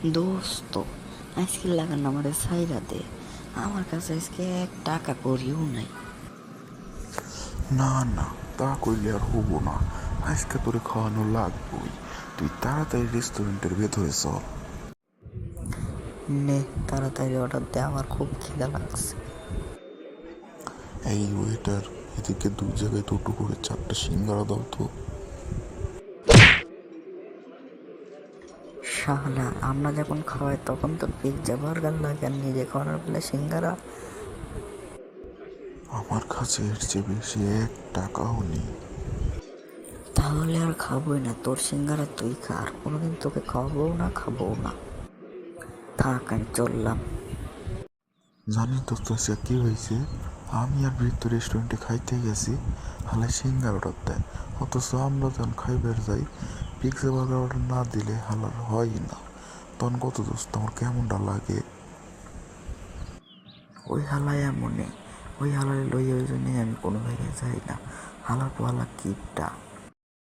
দোস্ত, আজকে লাগান আমার সাইরা দে। আমার কাছে আজকে 1 টাকা করিও নাই। না না, তা কইলে আর হবো না। আজকে তোরে খাওয়ানো লাগবই। তুই তাড়াতাড়ি রেস্টুরেন্টের ভেতরে চল। নে তাড়াতাড়ি অর্ডার দে, আমার খুব খিদা লাগছে। এই ওয়েটার, এদিকে 2 জায়গায় দুটো করে 4টা সিঙ্গারা দাও তো। শাহলা, আমরা যখন খাওয়াই তখন তো পিৎজা বার্গার লাগে, আর নিজে খাওয়ানোর বেলা সিঙ্গারা। আমার কাছে এর চেয়ে বেশি 1 টাকাও নেই। তাহলে আর খাবোই না, তোর সিঙ্গারা তুই খা, আর কোনোদিন তোকে খাবো না। থাক, আমি চললাম। জানি তো তো সে কি হয়েছে। আমি আর বৃত্ত রেস্টুরেন্টে খাইতে গেছি, হালে সিঙ্গার অর্ডার দেয়। অথচ আমরা যখন খাইবার যাই, পিৎজা বার্গার অর্ডার না দিলে হালার হয়ই না। তখন কত দোস্ত আমার কেমনটা লাগে। ওই হালাই এমনই, ওই হালারে লইয়া ওই জন্যই আমি কোনো জায়গায় যাই না। হালার পালা কিপটা।